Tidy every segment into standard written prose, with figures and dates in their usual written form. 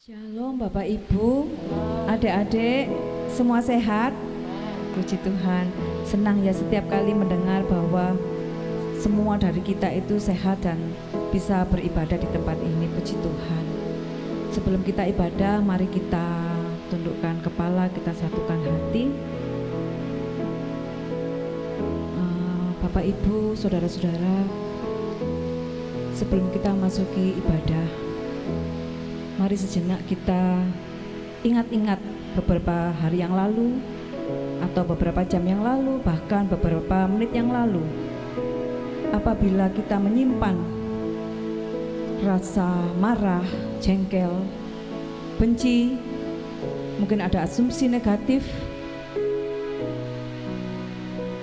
Shalom Bapak Ibu, adik-adik semua sehat? Puji Tuhan, senang ya setiap kali mendengar bahwa semua dari kita itu sehat dan bisa beribadah di tempat ini. Puji Tuhan. Sebelum kita ibadah, mari kita tundukkan kepala, kita satukan hati. Bapak Ibu, saudara-saudara, sebelum kita masuki ibadah, mari sejenak kita ingat-ingat beberapa hari yang lalu atau beberapa jam yang lalu, bahkan beberapa menit yang lalu. Apabila kita menyimpan rasa marah, jengkel, benci, mungkin ada asumsi negatif,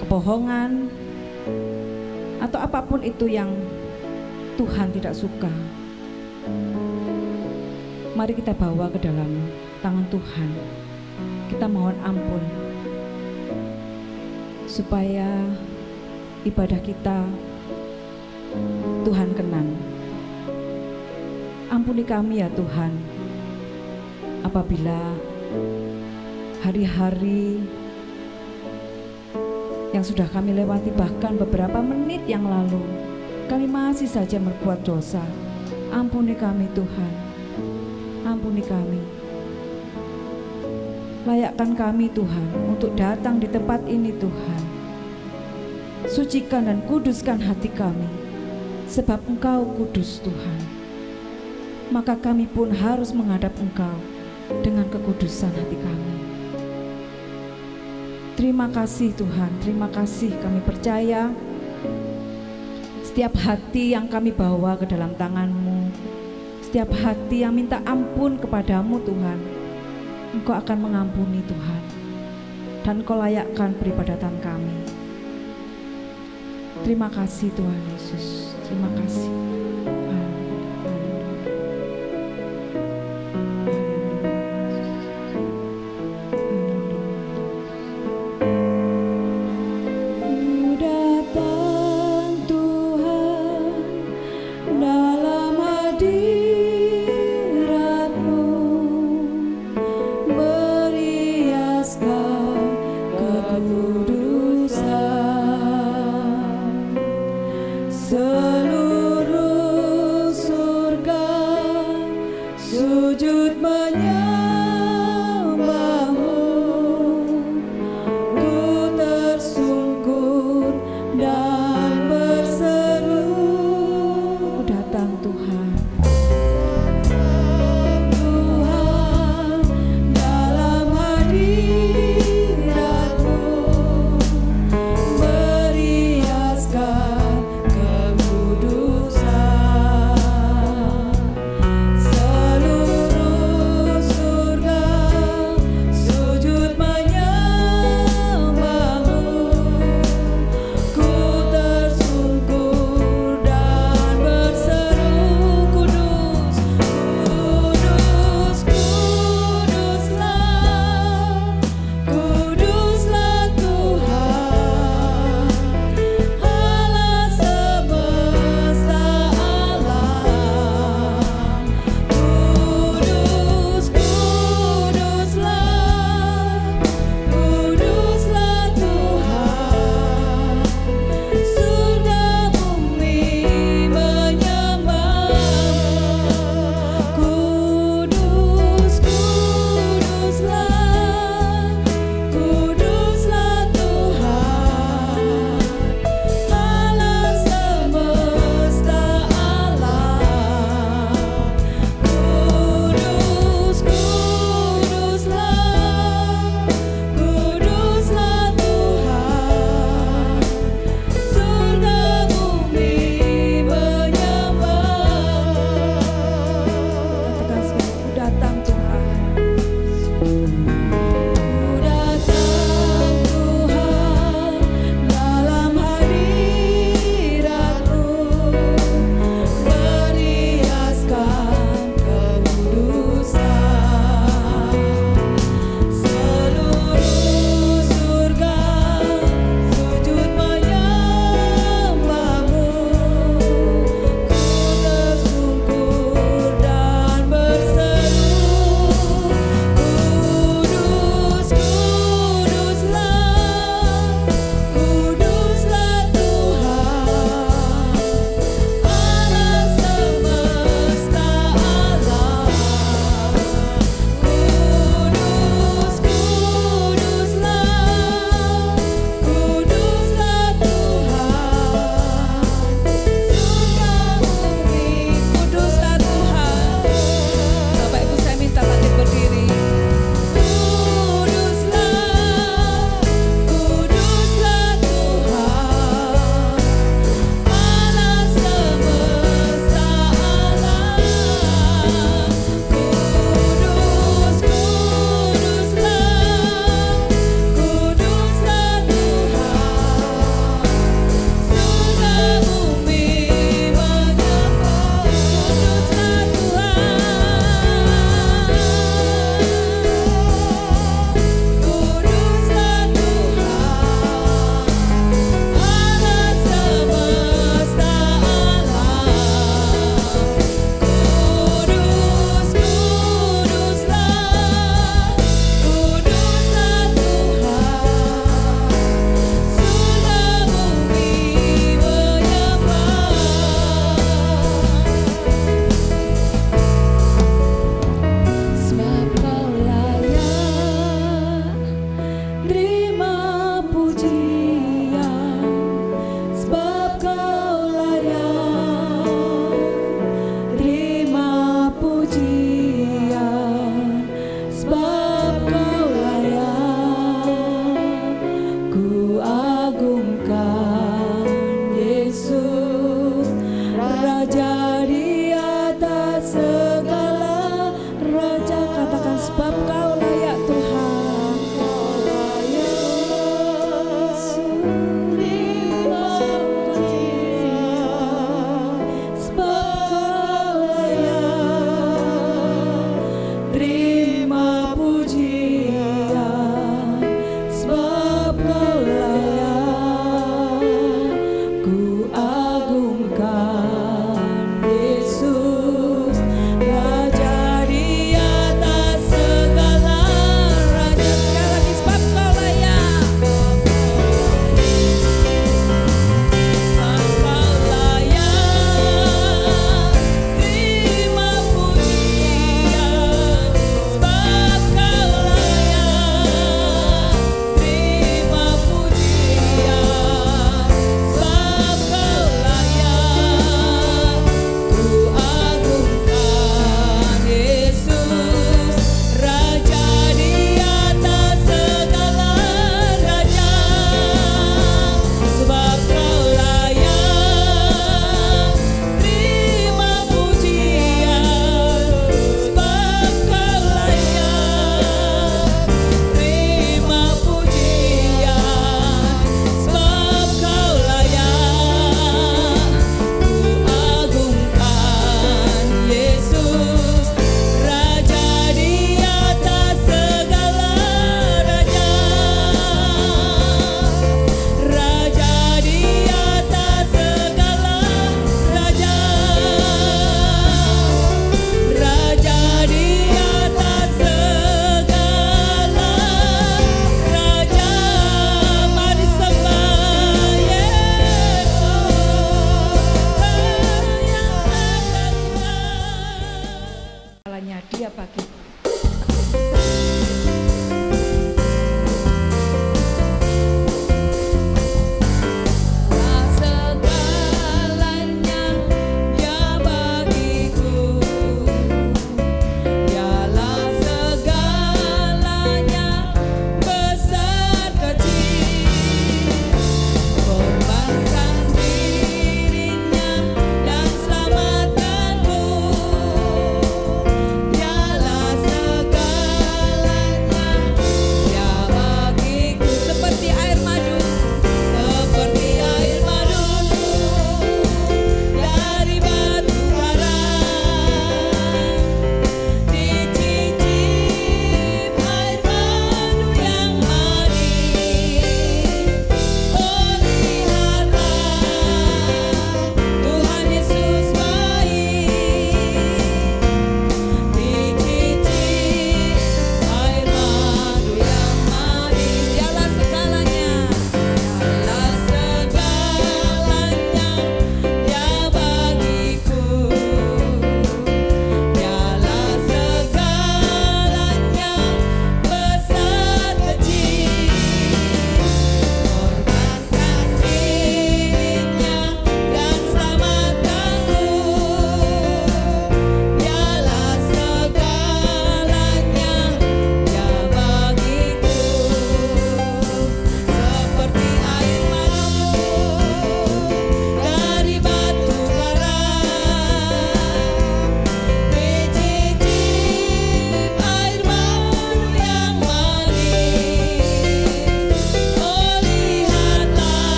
kebohongan, atau apapun itu yang Tuhan tidak suka, mari kita bawa ke dalam tangan Tuhan. Kita mohon ampun supaya ibadah kita Tuhan kenang. Ampuni kami ya Tuhan, apabila hari-hari yang sudah kami lewati, bahkan beberapa menit yang lalu, kami masih saja berbuat dosa. Ampuni kami Tuhan, ampuni kami. Layakkan kami Tuhan untuk datang di tempat ini Tuhan. Sucikan dan kuduskan hati kami, sebab Engkau kudus Tuhan. Maka kami pun harus menghadap Engkau dengan kekudusan hati kami. Terima kasih Tuhan, terima kasih. Kami percaya setiap hati yang kami bawa ke dalam tangan-Mu, setiap hati yang minta ampun kepadamu Tuhan, Engkau akan mengampuni Tuhan, dan Engkau layakkan peribadatan kami. Terima kasih Tuhan Yesus, terima kasih. Seluruh terima pujian, sebab Kau layak, ku agungkan Yesus, Raja di atas segala raja. Sekali lagi, sebab Kau layak, sebab Kau layak, terima pujian, sebab Kau layak, terima pujian, sebab Kau layak, ku agungkan Yesus, Raja di atas segala raja, sebab Kau layak, terima pujian, sebab Kau layak, terima pujian, sebab Kau layak, ku agungkan Yesus, Raja di atas segala raja, Raja di atas segala raja, Raja di atas segala raja. Mari sembah Yesus yang akan Tuhan. Dia pakai segalanya Dia bagiku, Dialah segalanya besar kecil, korbankan dirinya dan selamatkanku. Dialah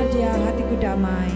Dia hatiku damai.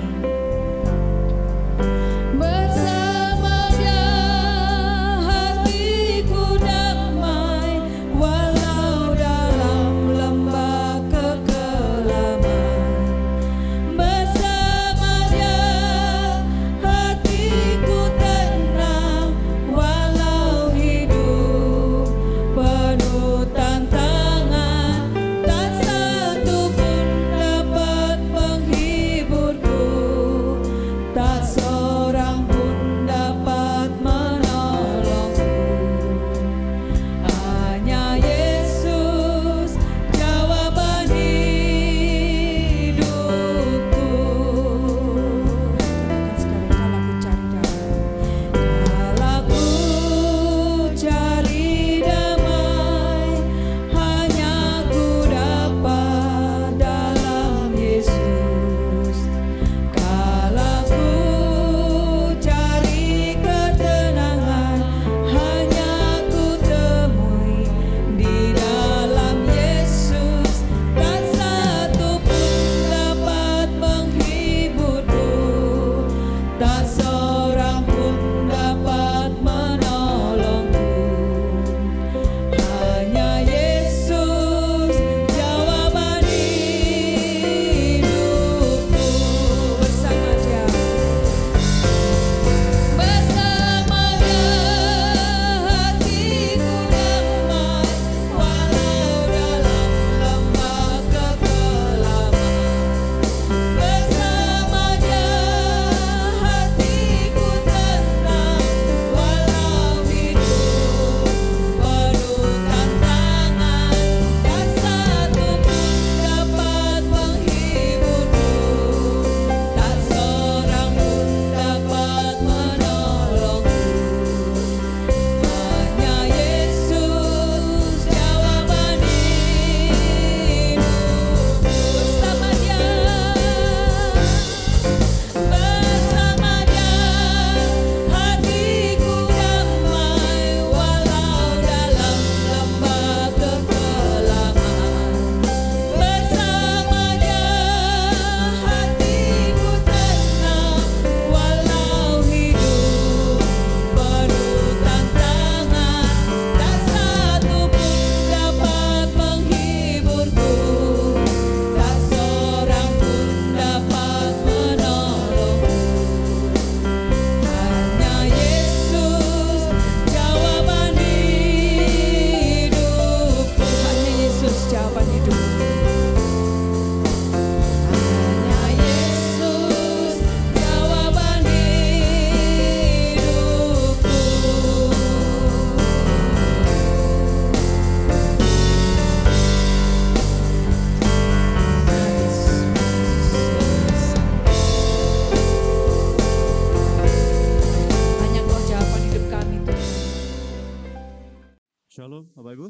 Shalom Bapak Ibu.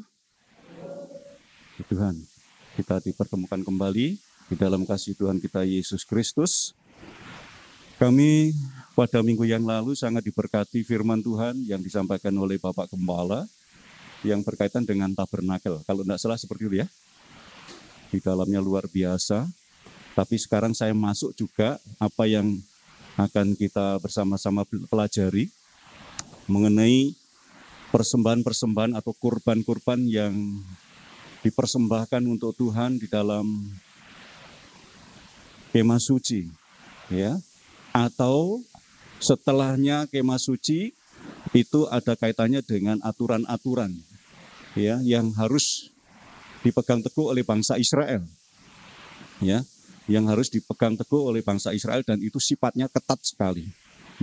Tuhan, kita dipertemukan kembali di dalam kasih Tuhan kita Yesus Kristus. Kami pada minggu yang lalu sangat diberkati firman Tuhan yang disampaikan oleh Bapak Gembala yang berkaitan dengan tabernakel. Kalau tidak salah seperti itu ya. Di dalamnya luar biasa. Tapi sekarang saya masuk juga apa yang akan kita bersama-sama pelajari mengenai persembahan-persembahan atau kurban-kurban yang dipersembahkan untuk Tuhan di dalam kemah suci, ya. Atau setelahnya kemah suci itu ada kaitannya dengan aturan-aturan, ya, yang harus dipegang teguh oleh bangsa Israel, ya, yang harus dipegang teguh oleh bangsa Israel dan itu sifatnya ketat sekali.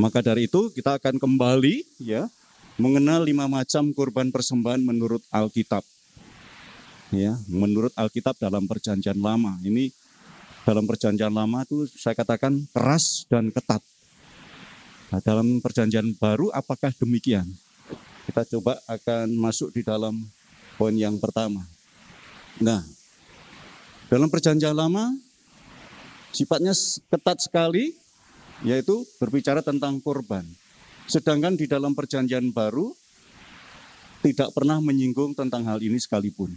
Maka dari itu kita akan kembali, ya, mengenal 5 macam kurban persembahan menurut Alkitab. Ya, menurut Alkitab dalam Perjanjian Lama. Ini dalam Perjanjian Lama itu saya katakan keras dan ketat. Nah, dalam Perjanjian Baru apakah demikian? Kita coba akan masuk di dalam poin yang pertama. Nah, dalam Perjanjian Lama sifatnya ketat sekali, yaitu berbicara tentang kurban. Sedangkan di dalam Perjanjian Baru tidak pernah menyinggung tentang hal ini sekalipun.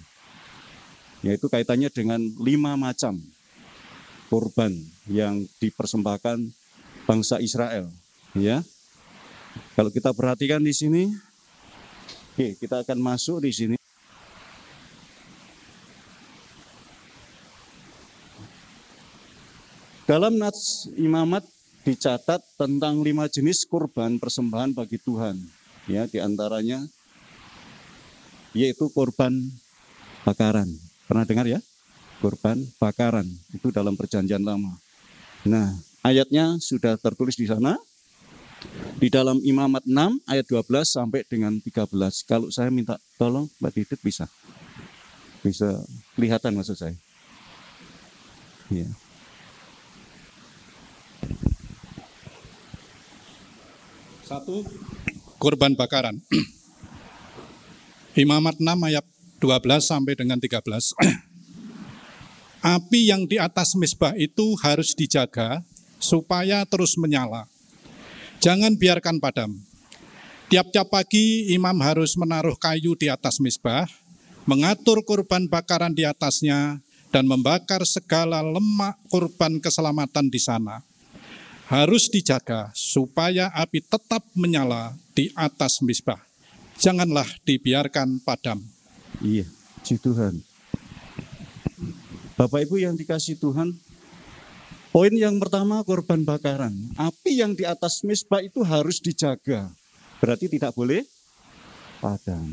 Yaitu kaitannya dengan 5 macam. korban yang dipersembahkan bangsa Israel, ya. Kalau kita perhatikan di sini, oke, kita akan masuk di sini. Dalam Nats Imamat dicatat tentang 5 jenis kurban persembahan bagi Tuhan, ya, diantaranya yaitu korban bakaran. Pernah dengar ya? Korban bakaran itu dalam Perjanjian Lama. Nah, ayatnya sudah tertulis di sana. Di dalam Imamat 6 ayat 12 sampai dengan 13. Kalau saya minta tolong Mbak Didit bisa kelihatan maksud saya. Ya. Satu, korban bakaran. Imamat 6 ayat 12 sampai dengan 13. Api yang di atas mezbah itu harus dijaga supaya terus menyala. Jangan biarkan padam. Tiap-tiap pagi imam harus menaruh kayu di atas mezbah, mengatur korban bakaran di atasnya, dan membakar segala lemak korban keselamatan di sana. Harus dijaga supaya api tetap menyala di atas mezbah. Janganlah dibiarkan padam. Iya, puji Tuhan. Bapak Ibu yang dikasih Tuhan, poin yang pertama korban bakaran. Api yang di atas mezbah itu harus dijaga. Berarti tidak boleh padam.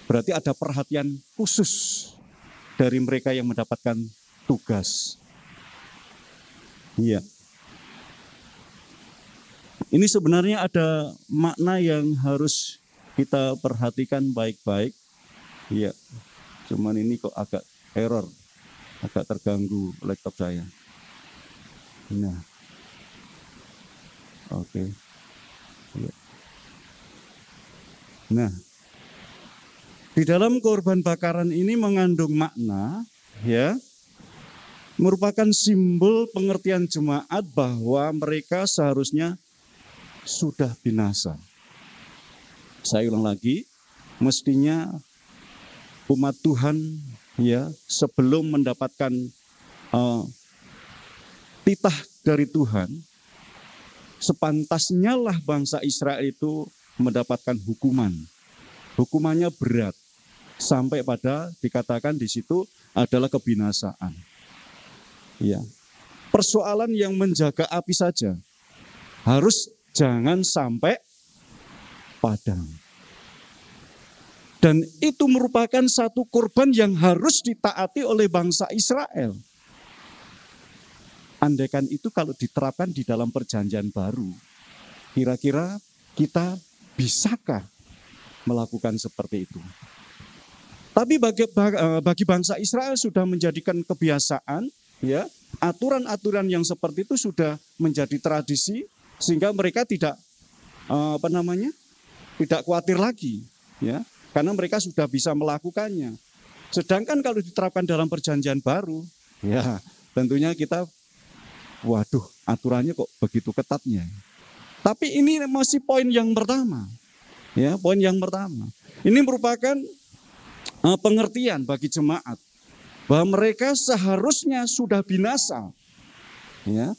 Berarti ada perhatian khusus dari mereka yang mendapatkan tugas. Iya. Ini sebenarnya ada makna yang harus kita perhatikan baik-baik. Iya, cuman ini kok agak error, agak terganggu laptop saya. Nah, oke. Ya. Nah, di dalam korban bakaran ini mengandung makna, ya, merupakan simbol pengertian jemaat bahwa mereka seharusnya sudah binasa. Saya ulang lagi, mestinya umat Tuhan, ya, sebelum mendapatkan titah dari Tuhan, sepantasnya lah bangsa Israel itu mendapatkan hukuman. Hukumannya berat, sampai pada dikatakan di situ adalah kebinasaan. Ya. Persoalan yang menjaga api saja harus jangan sampai padam. Dan itu merupakan satu korban yang harus ditaati oleh bangsa Israel. Andaikan itu kalau diterapkan di dalam perjanjian baru, kira-kira kita bisakah melakukan seperti itu? Tapi bagi bangsa Israel sudah menjadikan kebiasaan, ya, aturan-aturan yang seperti itu sudah menjadi tradisi, sehingga mereka tidak tidak khawatir lagi, ya, karena mereka sudah bisa melakukannya. Sedangkan kalau diterapkan dalam perjanjian baru, ya, tentunya kita, waduh, aturannya kok begitu ketatnya. Tapi ini masih poin yang pertama, ya, poin yang pertama. Ini merupakan pengertian bagi jemaat bahwa mereka seharusnya sudah binasa, ya.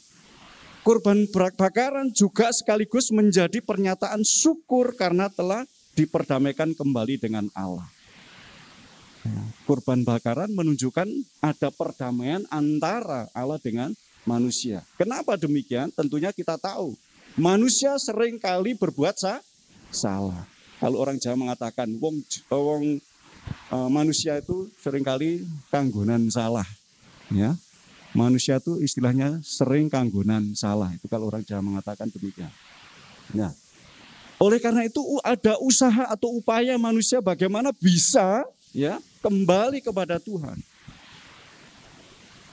Korban bakaran juga sekaligus menjadi pernyataan syukur karena telah diperdamaikan kembali dengan Allah. Korban bakaran menunjukkan ada perdamaian antara Allah dengan manusia. Kenapa demikian? Tentunya kita tahu manusia seringkali berbuat salah. Kalau orang Jawa mengatakan manusia itu seringkali kanggonan salah, ya. Manusia itu istilahnya sering kanggonan salah. Itu kalau orang Jawa mengatakan demikian. Nah, oleh karena itu ada usaha atau upaya manusia bagaimana bisa, ya, kembali kepada Tuhan.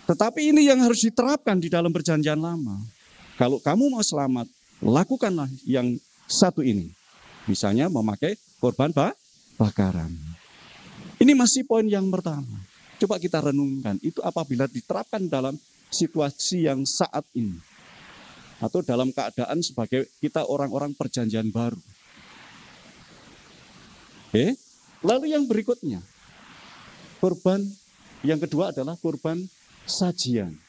Tetapi ini yang harus diterapkan di dalam perjanjian lama. Kalau kamu mau selamat, lakukanlah yang satu ini. Misalnya memakai korban bakaran. Ini masih poin yang pertama. Coba kita renungkan, itu apabila diterapkan dalam situasi yang saat ini. Atau dalam keadaan sebagai kita orang-orang perjanjian baru. Oke. Lalu yang berikutnya, korban yang kedua adalah korban sajian.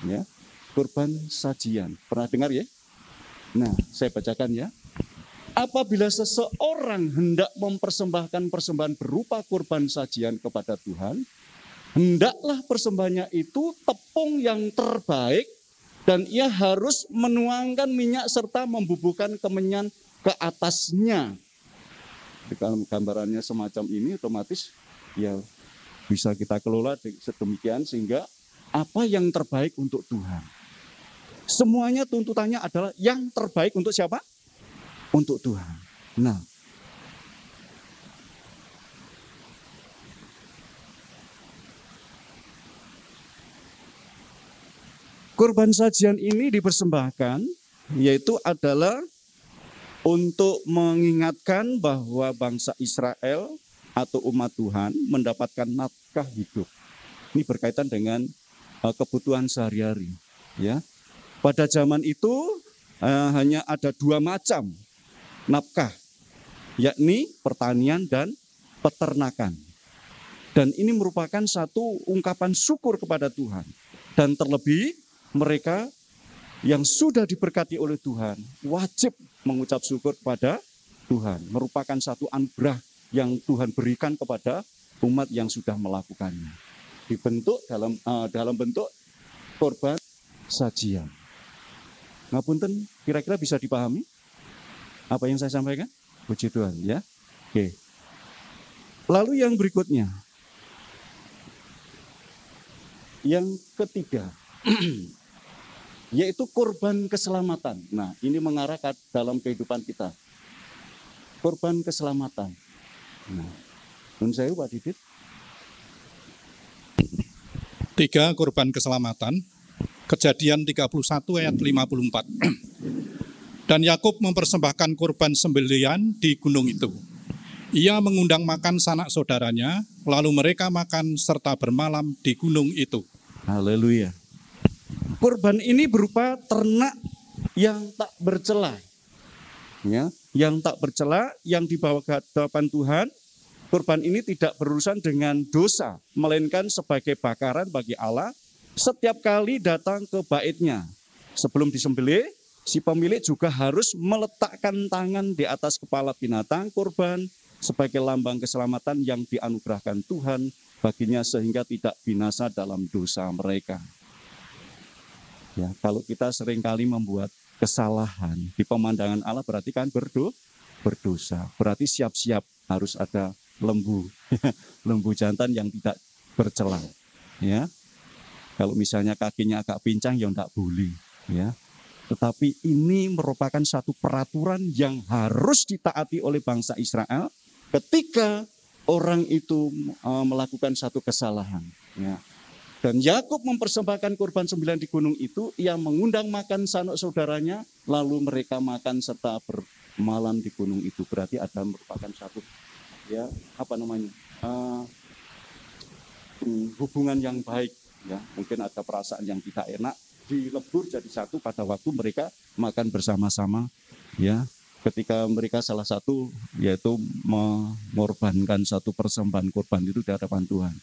Ya, kurban sajian. Pernah dengar ya? Nah, saya bacakan ya. Apabila seseorang hendak mempersembahkan persembahan berupa kurban sajian kepada Tuhan, hendaklah persembahannya itu tepung yang terbaik, dan ia harus menuangkan minyak serta membubuhkan kemenyan ke atasnya. Kalau gambarannya semacam ini, otomatis ya bisa kita kelola sedemikian sehingga apa yang terbaik untuk Tuhan. Semuanya tuntutannya adalah yang terbaik untuk siapa? Untuk Tuhan. Nah, kurban sajian ini dipersembahkan, yaitu adalah untuk mengingatkan bahwa bangsa Israel atau umat Tuhan mendapatkan nafkah hidup. Ini berkaitan dengan kebutuhan sehari-hari. Ya, pada zaman itu hanya ada 2 macam nafkah, yakni pertanian dan peternakan. Dan ini merupakan satu ungkapan syukur kepada Tuhan. Dan terlebih mereka yang sudah diberkati oleh Tuhan wajib mengucap syukur kepada Tuhan. Merupakan satu anugerah yang Tuhan berikan kepada umat yang sudah melakukannya. Dibentuk dalam bentuk korban sajian. Ngapunten, kira-kira bisa dipahami apa yang saya sampaikan? Puji Tuhan ya. Oke. Lalu yang berikutnya, yang ketiga, yaitu korban keselamatan. Nah, ini mengarah ke dalam kehidupan kita. Korban keselamatan. Nah, nun saya Pak Didit. 3 korban keselamatan. Kejadian 31 ayat 54. Dan Yakub mempersembahkan korban sembelihan di gunung itu. Ia mengundang makan sanak saudaranya, lalu mereka makan serta bermalam di gunung itu. Haleluya. Korban ini berupa ternak yang tak bercela. Ya, yang tak bercela, yang dibawa ke hadapan Tuhan. Korban ini tidak berurusan dengan dosa, melainkan sebagai bakaran bagi Allah setiap kali datang ke baitnya. Sebelum disembelih, si pemilik juga harus meletakkan tangan di atas kepala binatang korban sebagai lambang keselamatan yang dianugerahkan Tuhan baginya sehingga tidak binasa dalam dosa mereka. Ya, kalau kita seringkali membuat kesalahan di pemandangan Allah berarti kan berdosa. Berarti siap-siap harus ada lembu, lembu jantan yang tidak bercela. Ya, kalau misalnya kakinya agak pincang ya tidak boleh. Ya, tetapi ini merupakan satu peraturan yang harus ditaati oleh bangsa Israel ketika orang itu melakukan satu kesalahan. Ya. Dan Yakub mempersembahkan korban sembelihan di gunung itu, ia mengundang makan sanak saudaranya, lalu mereka makan serta bermalam di gunung itu. Berarti ada merupakan satu hubungan yang baik. Ya, mungkin ada perasaan yang tidak enak, dilebur jadi satu pada waktu mereka makan bersama-sama. Ya, ketika mereka salah satu yaitu mengorbankan satu persembahan korban itu di hadapan Tuhan.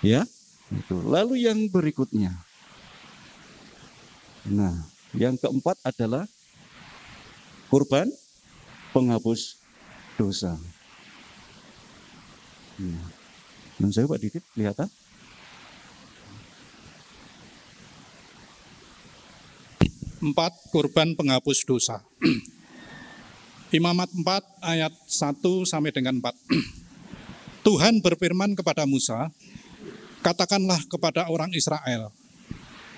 Ya. Itu. Lalu yang berikutnya. Nah, yang keempat adalah kurban penghapus dosa. Dan saya Pak Didit, kelihatan? Empat, kurban penghapus dosa. Imamat 4 ayat 1 sampai dengan 4. Tuhan berfirman kepada Musa, katakanlah kepada orang Israel,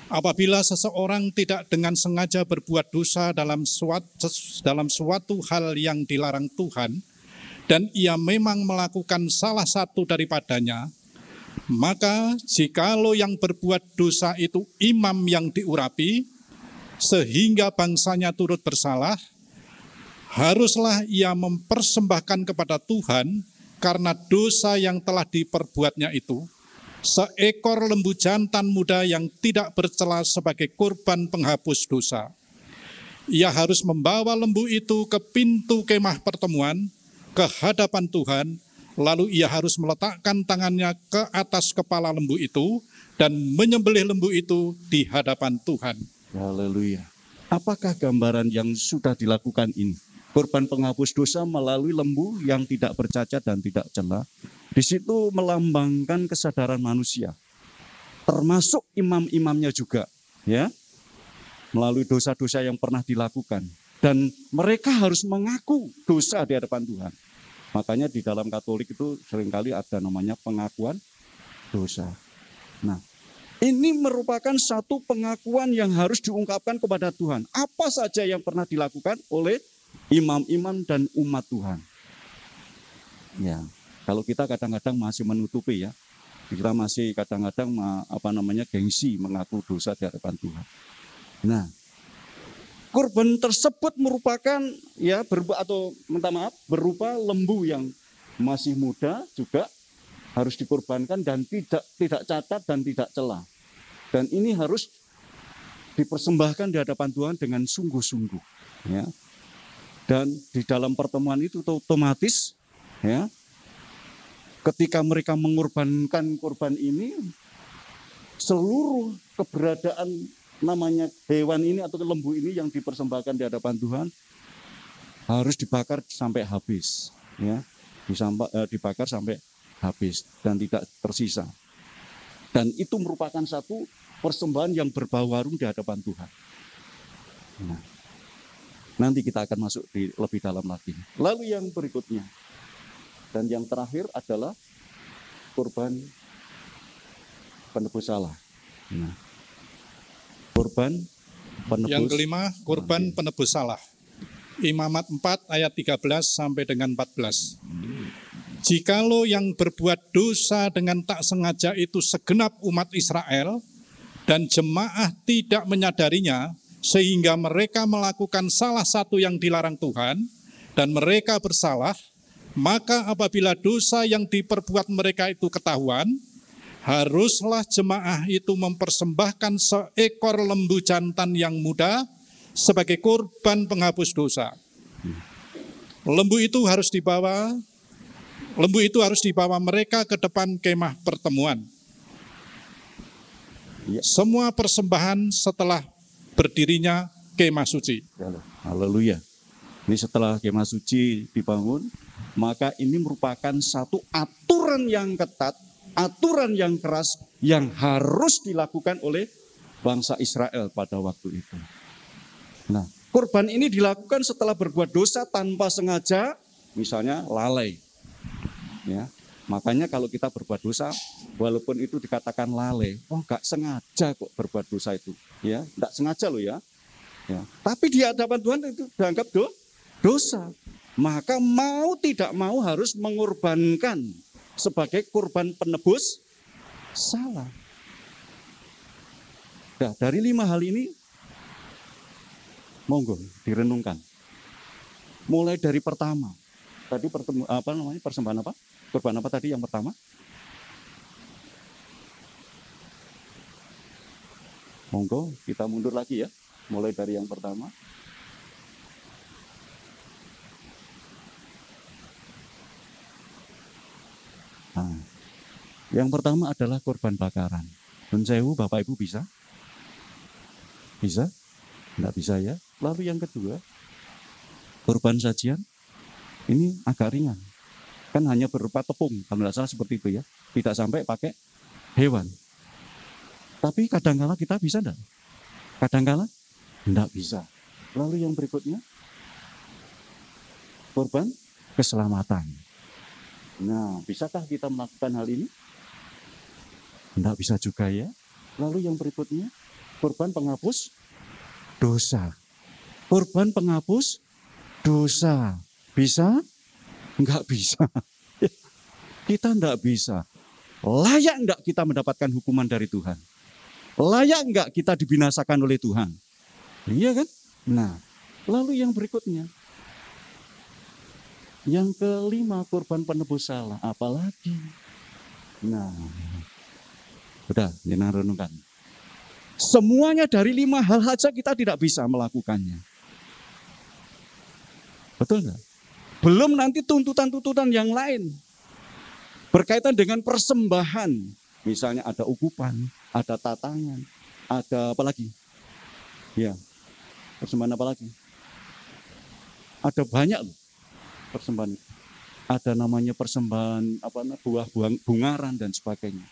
apabila seseorang tidak dengan sengaja berbuat dosa dalam suatu hal yang dilarang Tuhan, dan ia memang melakukan salah satu daripadanya, maka jikalau yang berbuat dosa itu imam yang diurapi, sehingga bangsanya turut bersalah, haruslah ia mempersembahkan kepada Tuhan karena dosa yang telah diperbuatnya itu, seekor lembu jantan muda yang tidak bercela sebagai kurban penghapus dosa. Ia harus membawa lembu itu ke pintu kemah pertemuan, ke hadapan Tuhan, lalu ia harus meletakkan tangannya ke atas kepala lembu itu dan menyembelih lembu itu di hadapan Tuhan. Haleluya. Apakah gambaran yang sudah dilakukan ini? Kurban penghapus dosa melalui lembu yang tidak bercacat dan tidak cela. Di situ melambangkan kesadaran manusia, termasuk imam-imamnya juga, ya, melalui dosa-dosa yang pernah dilakukan. Dan mereka harus mengaku dosa di hadapan Tuhan. Makanya di dalam Katolik itu seringkali ada namanya pengakuan dosa. Nah, ini merupakan satu pengakuan yang harus diungkapkan kepada Tuhan. Apa saja yang pernah dilakukan oleh imam-imam dan umat Tuhan. Ya, kalau kita kadang-kadang masih menutupi, ya, kita masih kadang-kadang gengsi mengaku dosa di hadapan Tuhan. Nah, kurban tersebut merupakan berupa lembu yang masih muda juga harus dikorbankan dan tidak cacat dan tidak celah. Dan ini harus dipersembahkan di hadapan Tuhan dengan sungguh-sungguh, ya. Dan di dalam pertemuan itu otomatis, ya, ketika mereka mengorbankan kurban ini, seluruh keberadaan namanya hewan ini atau lembu ini yang dipersembahkan di hadapan Tuhan harus dibakar sampai habis, ya, dibakar sampai habis dan tidak tersisa. Dan itu merupakan satu persembahan yang berbau harum di hadapan Tuhan. Nah, nanti kita akan masuk lebih dalam lagi. Lalu yang berikutnya dan yang terakhir adalah kurban penebus salah. Nah, kurban penebus. Yang kelima, kurban penebus salah. Imamat 4 ayat 13 sampai dengan 14. Jikalau yang berbuat dosa dengan tak sengaja itu segenap umat Israel dan jemaah tidak menyadarinya sehingga mereka melakukan salah satu yang dilarang Tuhan dan mereka bersalah, maka apabila dosa yang diperbuat mereka itu ketahuan, haruslah jemaah itu mempersembahkan seekor lembu jantan yang muda sebagai kurban penghapus dosa. Lembu itu harus dibawa mereka ke depan kemah pertemuan. Semua persembahan setelah berdirinya kemah suci. Haleluya. Ini setelah kemah suci dibangun, maka ini merupakan satu aturan yang ketat, aturan yang keras yang harus dilakukan oleh bangsa Israel pada waktu itu. Nah, kurban ini dilakukan setelah berbuat dosa tanpa sengaja, misalnya lalai. Ya, makanya kalau kita berbuat dosa, walaupun itu dikatakan lalai, nggak sengaja kok berbuat dosa itu, ya, nggak sengaja loh ya. Tapi di hadapan Tuhan itu dianggap dosa, maka mau tidak mau harus mengorbankan sebagai kurban penebus salah. Nah, dari 5 hal ini, monggo direnungkan. Mulai dari pertama, tadi persembahan apa? Kurban apa tadi yang pertama? Monggo kita mundur lagi ya, mulai dari yang pertama. Nah, yang pertama adalah kurban bakaran. Nun sewu, Bapak Ibu bisa? Bisa? Enggak bisa ya. Lalu yang kedua, kurban sajian. Ini agak ringan. Kan hanya berupa tepung, kalau tidak salah seperti itu ya. Tidak sampai pakai hewan. Tapi kadang-kala kita bisa enggak? Kadang-kala enggak bisa. Lalu yang berikutnya, kurban keselamatan. Nah, bisakah kita melakukan hal ini? Enggak bisa juga ya. Lalu yang berikutnya, kurban penghapus dosa. Kurban penghapus dosa. Bisa? Enggak bisa. Kita enggak bisa. Layak enggak kita mendapatkan hukuman dari Tuhan? Layak enggak kita dibinasakan oleh Tuhan? Iya kan? Nah, lalu yang berikutnya. Yang kelima, kurban penebus salah. Apalagi? Nah, udah, ini renungkan. Semuanya dari 5 hal saja kita tidak bisa melakukannya. Betul enggak? Belum nanti tuntutan-tuntutan yang lain. Berkaitan dengan persembahan. Misalnya ada ukupan, ada tatangan, ada apa lagi? Ya, persembahan apa lagi? Ada banyak loh persembahan. Ada namanya persembahan buah bungaran dan sebagainya.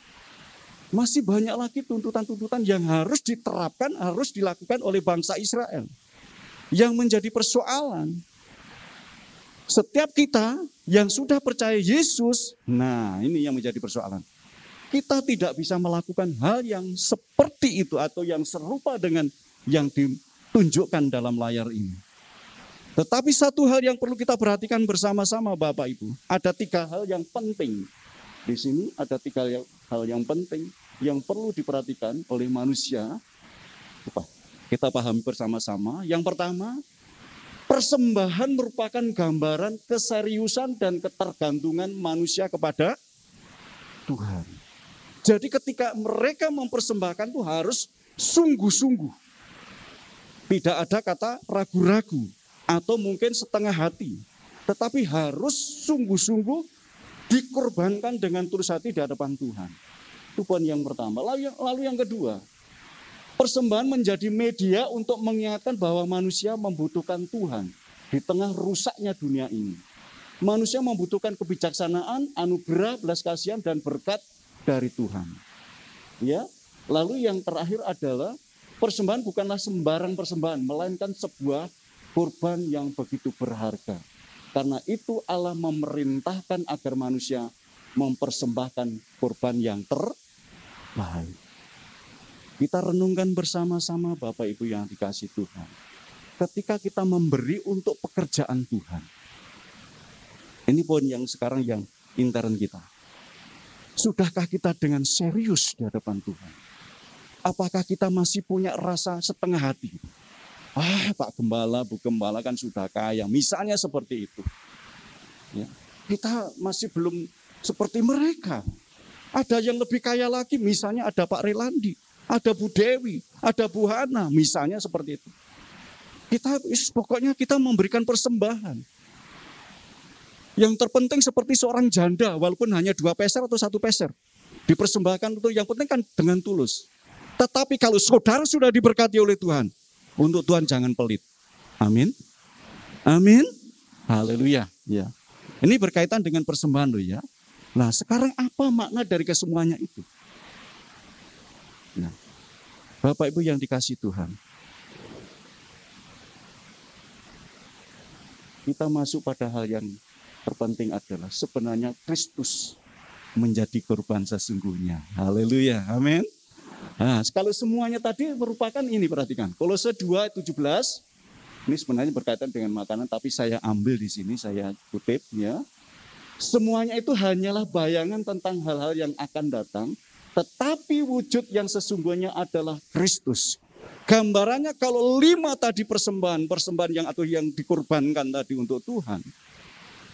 Masih banyak lagi tuntutan-tuntutan yang harus diterapkan, harus dilakukan oleh bangsa Israel. Yang menjadi persoalan, setiap kita yang sudah percaya Yesus, nah ini yang menjadi persoalan. Kita tidak bisa melakukan hal yang seperti itu atau yang serupa dengan yang ditunjukkan dalam layar ini. Tetapi satu hal yang perlu kita perhatikan bersama-sama Bapak Ibu, ada 3 hal yang penting. Di sini ada 3 hal yang penting yang perlu diperhatikan oleh manusia. Kita pahami bersama-sama. Yang pertama, persembahan merupakan gambaran keseriusan dan ketergantungan manusia kepada Tuhan. Jadi ketika mereka mempersembahkan itu harus sungguh-sungguh. Tidak ada kata ragu-ragu atau mungkin setengah hati. Tetapi harus sungguh-sungguh dikorbankan dengan tulus hati di hadapan Tuhan. Itu poin yang pertama. Lalu yang kedua, persembahan menjadi media untuk mengingatkan bahwa manusia membutuhkan Tuhan di tengah rusaknya dunia ini. Manusia membutuhkan kebijaksanaan, anugerah, belas kasihan dan berkat dari Tuhan. Ya. Lalu yang terakhir adalah persembahan bukanlah sembarang persembahan, melainkan sebuah korban yang begitu berharga. Karena itu Allah memerintahkan agar manusia mempersembahkan korban yang terbaik. Kita renungkan bersama-sama Bapak Ibu yang dikasihi Tuhan. Ketika kita memberi untuk pekerjaan Tuhan. Ini poin yang sekarang yang intern kita. Sudahkah kita dengan serius di hadapan Tuhan? Apakah kita masih punya rasa setengah hati? Pak Gembala, Bu Gembala kan sudah kaya. Misalnya seperti itu. Ya. Kita masih belum seperti mereka. Ada yang lebih kaya lagi, misalnya ada Pak Relandi, ada Bu Dewi, ada Bu Hana, misalnya seperti itu. Pokoknya kita memberikan persembahan. Yang terpenting seperti seorang janda, walaupun hanya 2 peser atau 1 peser. Dipersembahkan itu yang penting kan dengan tulus. Tetapi kalau saudara sudah diberkati oleh Tuhan, untuk Tuhan jangan pelit. Amin. Amin. Haleluya. Ya. Ini berkaitan dengan persembahan loh ya. Nah sekarang apa makna dari kesemuanya itu? Nah, Bapak Ibu yang dikasihi Tuhan. Kita masuk pada hal yang terpenting adalah sebenarnya Kristus menjadi korban sesungguhnya. Haleluya. Amin. Nah, kalau semuanya tadi merupakan ini, perhatikan. Kolose 2:17, ini sebenarnya berkaitan dengan makanan, tapi saya ambil di sini, saya kutip ya. Semuanya itu hanyalah bayangan tentang hal-hal yang akan datang, tetapi wujud yang sesungguhnya adalah Kristus. Gambarannya kalau 5 tadi persembahan yang dikorbankan tadi untuk Tuhan.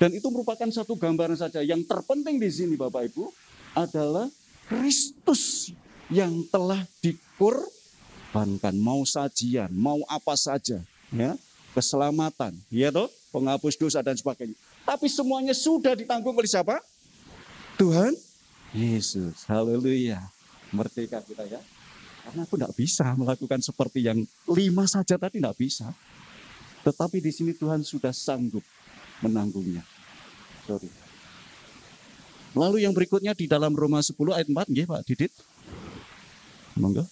Dan itu merupakan satu gambaran saja. Yang terpenting di sini Bapak Ibu adalah Kristus yang telah dikorbankan, mau sajian, mau apa saja, ya, keselamatan, ya toh, penghapus dosa dan sebagainya. Tapi semuanya sudah ditanggung oleh siapa? Tuhan Yesus. Haleluya. Merdeka kita ya. Karena aku tidak bisa melakukan seperti yang 5 saja tadi, tidak bisa. Tetapi di sini Tuhan sudah sanggup menanggungnya. Sorry. Lalu yang berikutnya di dalam Roma 10 ayat 4, nggih Pak Didit. Monggo.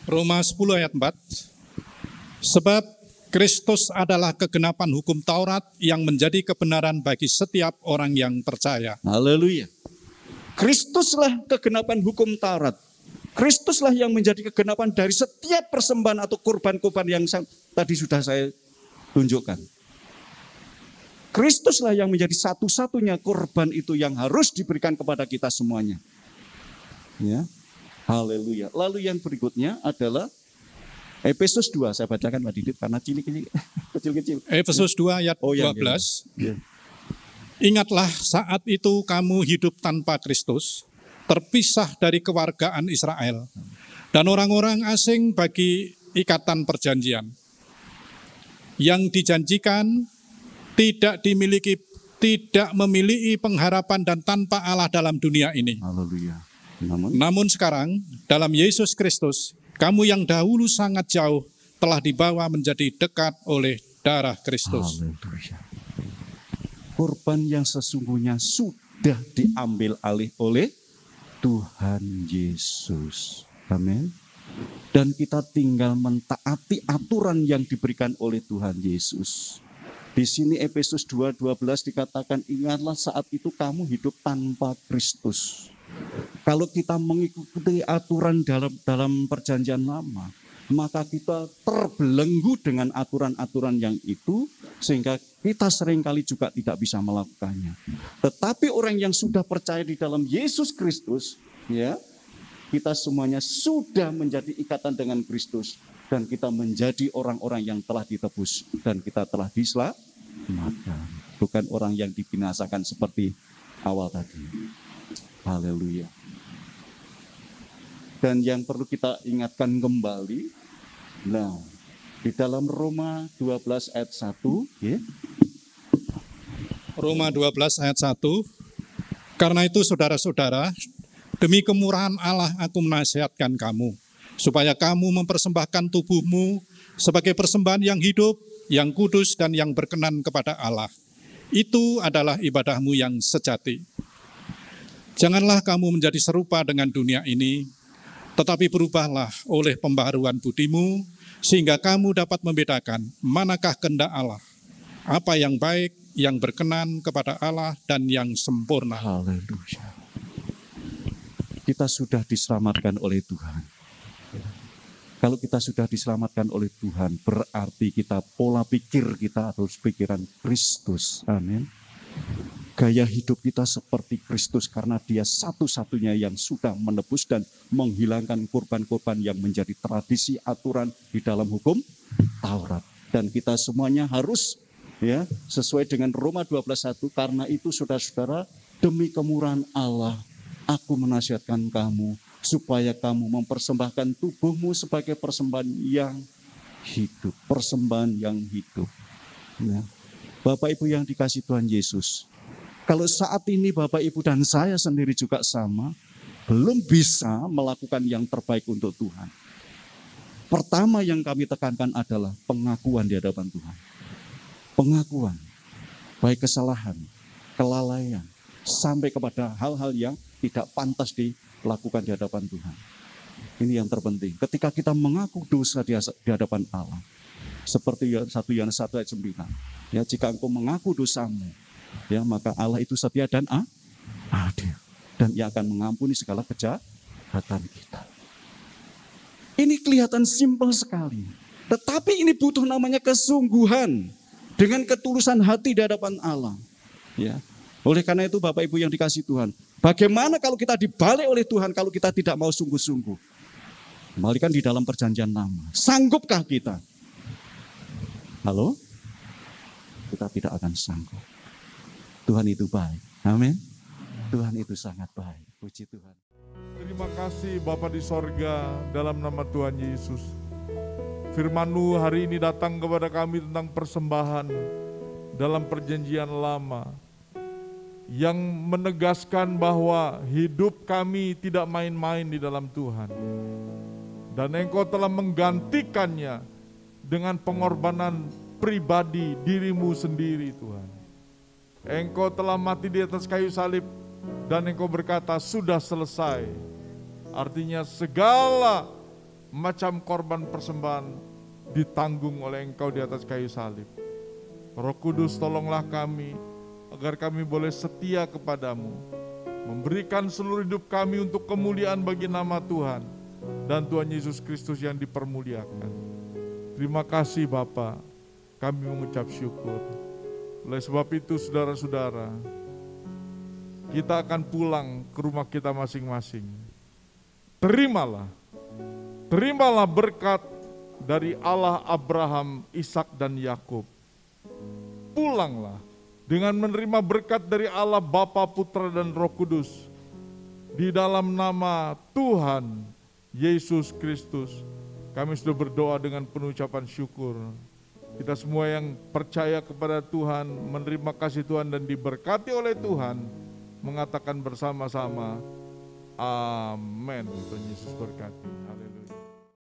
Roma 10 ayat 4. Sebab Kristus adalah kegenapan hukum Taurat yang menjadi kebenaran bagi setiap orang yang percaya. Haleluya. Kristuslah kegenapan hukum Taurat. Kristuslah yang menjadi kegenapan dari setiap persembahan atau korban-korban yang tadi sudah saya tunjukkan. Kristuslah yang menjadi satu-satunya korban itu yang harus diberikan kepada kita semuanya. Ya, haleluya. Lalu yang berikutnya adalah Efesus 2. Saya bacakan Pak Didit karena kecil-kecil. Efesus 2 ayat 12. Ya. Ingatlah saat itu kamu hidup tanpa Kristus, terpisah dari kewargaan Israel, dan orang-orang asing bagi ikatan perjanjian. Yang dijanjikan tidak dimiliki tidak memiliki pengharapan dan tanpa Allah dalam dunia ini. Haleluya. Namun sekarang, dalam Yesus Kristus, kamu yang dahulu sangat jauh telah dibawa menjadi dekat oleh darah Kristus. Haleluya. Korban yang sesungguhnya sudah diambil alih oleh Tuhan Yesus. Amin. Dan kita tinggal mentaati aturan yang diberikan oleh Tuhan Yesus. Di sini Efesus 2:12 dikatakan, ingatlah saat itu kamu hidup tanpa Kristus. Kalau kita mengikuti aturan dalam perjanjian lama, maka kita terbelenggu dengan aturan-aturan yang itu, sehingga kita seringkali juga tidak bisa melakukannya. Tetapi orang yang sudah percaya di dalam Yesus Kristus, ya, kita semuanya sudah menjadi ikatan dengan Kristus, dan kita menjadi orang-orang yang telah ditebus dan kita telah diselamatkan. Bukan orang yang dibinasakan seperti awal tadi. Haleluya. Dan yang perlu kita ingatkan kembali, nah, di dalam Roma 12 ayat 1, ya. Roma 12 ayat 1, karena itu saudara-saudara, demi kemurahan Allah aku menasihatkan kamu, supaya kamu mempersembahkan tubuhmu sebagai persembahan yang hidup, yang kudus dan yang berkenan kepada Allah. Itu adalah ibadahmu yang sejati. Janganlah kamu menjadi serupa dengan dunia ini, tetapi berubahlah oleh pembaharuan budimu, sehingga kamu dapat membedakan manakah kehendak Allah, apa yang baik, yang berkenan kepada Allah, dan yang sempurna. Haleluya. Kita sudah diselamatkan oleh Tuhan. Kalau kita sudah diselamatkan oleh Tuhan, berarti kita pola pikir kita harus pikiran Kristus. Amin. Gaya hidup kita seperti Kristus karena Dia satu-satunya yang sudah menebus dan menghilangkan korban-korban yang menjadi tradisi aturan di dalam hukum Taurat. Dan kita semuanya harus, ya, sesuai dengan Roma 12:1, karena itu saudara-saudara, demi kemurahan Allah aku menasihatkan kamu supaya kamu mempersembahkan tubuhmu sebagai persembahan yang hidup. Persembahan yang hidup. Ya. Bapak Ibu yang dikasihi Tuhan Yesus, kalau saat ini Bapak Ibu dan saya sendiri juga sama, belum bisa melakukan yang terbaik untuk Tuhan. Pertama yang kami tekankan adalah pengakuan di hadapan Tuhan. Pengakuan, baik kesalahan, kelalaian, sampai kepada hal-hal yang tidak pantas dilakukan di hadapan Tuhan. Ini yang terpenting. Ketika kita mengaku dosa di hadapan Allah, seperti 1 Yohanes 1 ayat 9. Ya, jika engkau mengaku dosamu, ya, maka Allah itu setia dan adil, dan Ia akan mengampuni segala kejahatan kita. Ini kelihatan simpel sekali, tetapi ini butuh namanya kesungguhan dengan ketulusan hati di hadapan Allah. Ya. Oleh karena itu Bapak Ibu yang dikasihi Tuhan, bagaimana kalau kita dibalik oleh Tuhan kalau kita tidak mau sungguh-sungguh? Kembalikan di dalam perjanjian lama. Sanggupkah kita? Halo? Kita tidak akan sanggup. Tuhan itu baik. Amin. Tuhan itu sangat baik. Puji Tuhan. Terima kasih Bapa di sorga, dalam nama Tuhan Yesus. Firman-Mu hari ini datang kepada kami tentang persembahan dalam perjanjian lama, yang menegaskan bahwa hidup kami tidak main-main di dalam Tuhan. Dan Engkau telah menggantikannya dengan pengorbanan pribadi dirimu sendiri, Tuhan. Engkau telah mati di atas kayu salib dan Engkau berkata sudah selesai. Artinya segala macam korban persembahan ditanggung oleh Engkau di atas kayu salib. Roh Kudus, tolonglah kami agar kami boleh setia kepadamu, memberikan seluruh hidup kami untuk kemuliaan bagi nama Tuhan dan Tuhan Yesus Kristus yang dipermuliakan. Terima kasih Bapa, kami mengucap syukur. Oleh sebab itu saudara-saudara, kita akan pulang ke rumah kita masing-masing. Terimalah berkat dari Allah Abraham, Ishak dan Yakub. Pulanglah dengan menerima berkat dari Allah Bapa, Putra dan Roh Kudus. Di dalam nama Tuhan Yesus Kristus, kami sudah berdoa dengan penuh ucapan syukur. Kita semua yang percaya kepada Tuhan, menerima kasih Tuhan dan diberkati oleh Tuhan, mengatakan bersama-sama, amin. Tuhan Yesus berkati. Haleluya.